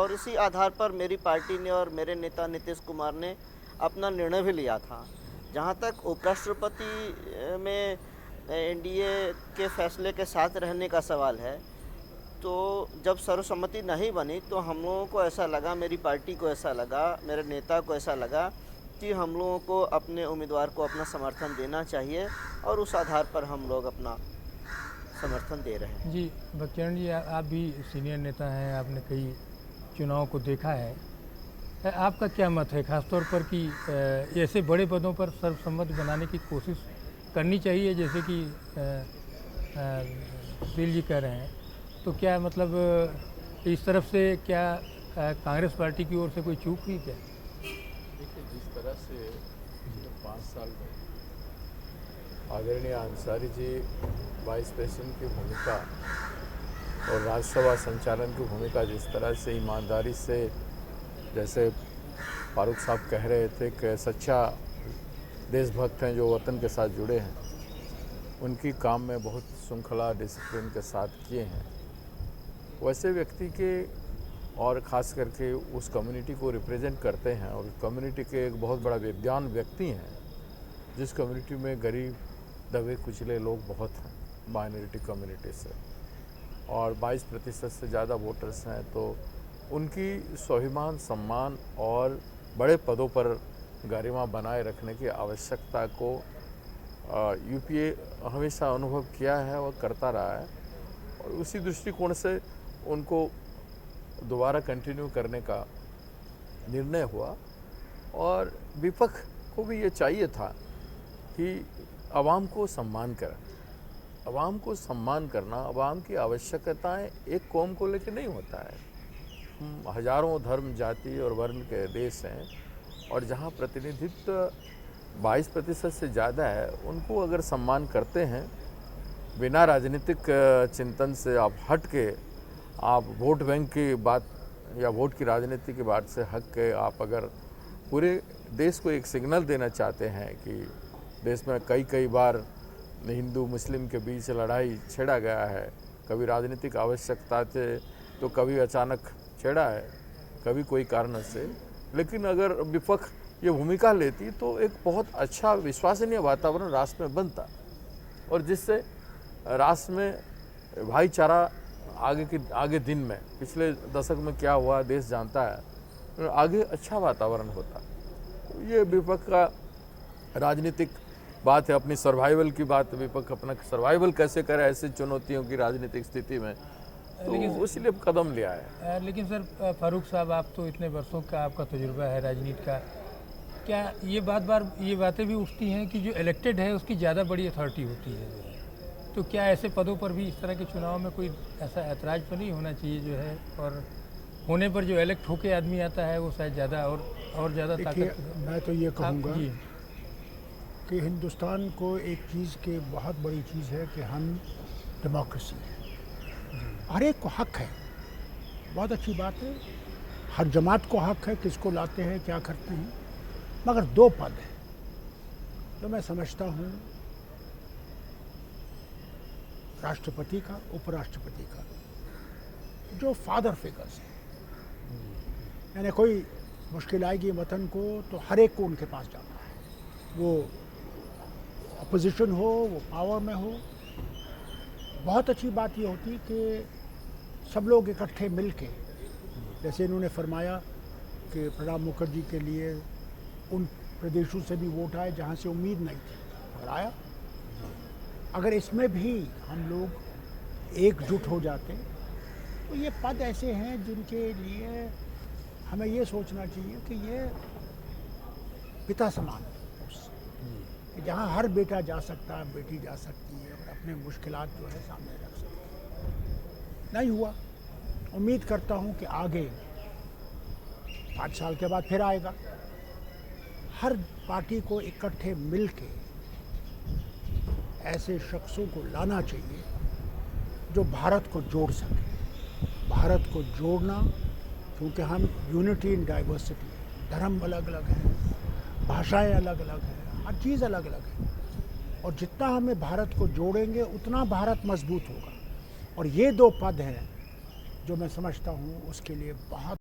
और इसी आधार पर मेरी पार्टी ने और मेरे नेता नीतीश कुमार ने अपना निर्णय भी लिया था। जहाँ तक उपराष्ट्रपति में एनडीए के फैसले के साथ रहने का सवाल है, तो जब सर्वसम्मति नहीं बनी तो हम लोगों को ऐसा लगा, मेरी पार्टी को ऐसा लगा, मेरे नेता को ऐसा लगा कि हम लोगों को अपने उम्मीदवार को अपना समर्थन देना चाहिए और उस आधार पर हम लोग अपना समर्थन दे रहे हैं। जी बच्चन जी, आप भी सीनियर नेता हैं, आपने कई चुनाव को देखा है। आपका क्या मत है खासतौर पर कि ऐसे बड़े पदों पर सर्वसम्मति बनाने की कोशिश करनी चाहिए, जैसे कि दिल जी कह रहे हैं, तो क्या मतलब इस तरफ से क्या कांग्रेस पार्टी की ओर से कोई चूक हुई क्या? देखिए, जिस तरह से 5 साल में आदरणीय अंसारी जी वाइस प्रेसिडेंट की भूमिका और राज्यसभा संचालन की भूमिका जिस तरह से ईमानदारी से, जैसे फारूक साहब कह रहे थे कि सच्चा देशभक्त हैं जो वतन के साथ जुड़े हैं, उनकी काम में बहुत श्रृंखला डिसिप्लिन के साथ किए हैं, वैसे व्यक्ति के और ख़ास करके उस कम्युनिटी को रिप्रेजेंट करते हैं और कम्युनिटी के एक बहुत बड़ा विद्वान व्यक्ति हैं, जिस कम्युनिटी में गरीब दबे कुचले लोग बहुत हैं, माइनॉरिटी कम्युनिटी से, और 22% से ज़्यादा वोटर्स हैं, तो उनकी स्वाभिमान, सम्मान और बड़े पदों पर गरिमा बनाए रखने की आवश्यकता को यूपीए हमेशा अनुभव किया है और करता रहा है, और उसी दृष्टिकोण से उनको दोबारा कंटिन्यू करने का निर्णय हुआ। और विपक्ष को भी ये चाहिए था कि आवाम को सम्मान करें। आवाम को सम्मान करना, आवाम की आवश्यकताएं एक कौम को लेकर नहीं होता है। हम हजारों धर्म, जाति और वर्ण के देश हैं, और जहां प्रतिनिधित्व 22% से ज़्यादा है, उनको अगर सम्मान करते हैं बिना राजनीतिक चिंतन से, आप हट के, आप वोट बैंक की बात या वोट की राजनीति की बात से हट के, आप अगर पूरे देश को एक सिग्नल देना चाहते हैं कि देश में कई बार हिंदू मुस्लिम के बीच लड़ाई छेड़ा गया है, कभी राजनीतिक आवश्यकता से, तो कभी अचानक छेड़ा है, कभी कोई कारण से, लेकिन अगर विपक्ष ये भूमिका लेती तो एक बहुत अच्छा विश्वसनीय वातावरण राष्ट्र में बनता, और जिससे राष्ट्र में भाईचारा आगे दिन में, पिछले दशक में क्या हुआ देश जानता है, आगे अच्छा वातावरण होता। ये विपक्ष का राजनीतिक बात है, अपनी सर्वाइवल की बात, विपक्ष अपना सर्वाइवल कैसे करे ऐसी चुनौतियों की राजनीतिक स्थिति में, तो इसलिए कदम लिया है। लेकिन सर फारूक साहब, आप तो इतने वर्षों का आपका तजुर्बा है राजनीति का, क्या ये बातें भी उठती हैं कि जो इलेक्टेड है उसकी ज़्यादा बड़ी अथॉरिटी होती है, तो क्या ऐसे पदों पर भी इस तरह के चुनाव में कोई ऐसा ऐतराज तो नहीं होना चाहिए जो है, और होने पर जो इलेक्ट होके आदमी आता है वो शायद ज़्यादा और ज़्यादा ताकत। मैं तो ये कहूँगा कि हिंदुस्तान को एक चीज़ की बहुत बड़ी चीज़ है कि हम डेमोक्रेसी है, हर एक को हक है, बहुत अच्छी बात है, हर जमात को हक है, किसको लाते हैं क्या करते हैं, मगर 2 पद हैं तो मैं समझता हूँ, राष्ट्रपति का, उपराष्ट्रपति का, जो फादर फिगर्स हैं, यानी कोई मुश्किल आएगी वतन को तो हर एक को उनके पास जाना है, वो अपोजिशन हो, वो पावर में हो। बहुत अच्छी बात ये होती कि सब लोग इकट्ठे मिलके, जैसे इन्होंने फरमाया कि प्रणब मुखर्जी के लिए उन प्रदेशों से भी वोट आए जहाँ से उम्मीद नहीं थी, और आया। अगर इसमें भी हम लोग एकजुट हो जाते तो ये पद ऐसे हैं जिनके लिए हमें ये सोचना चाहिए कि ये पिता समान है, जहाँ हर बेटा जा सकता है, बेटी जा सकती है और अपने मुश्किलात जो है सामने रख सकती है। नहीं हुआ, उम्मीद करता हूँ कि आगे 5 साल के बाद फिर आएगा। हर पार्टी को इकट्ठे मिलके ऐसे शख्सों को लाना चाहिए जो भारत को जोड़ सके। भारत को जोड़ना, क्योंकि हम यूनिटी इन डाइवर्सिटी, धर्म अलग अलग हैं, भाषाएं अलग अलग हैं, हर चीज़ अलग अलग है, और जितना हमें भारत को जोड़ेंगे उतना भारत मजबूत होगा। और ये 2 पद हैं जो मैं समझता हूँ उसके लिए बहुत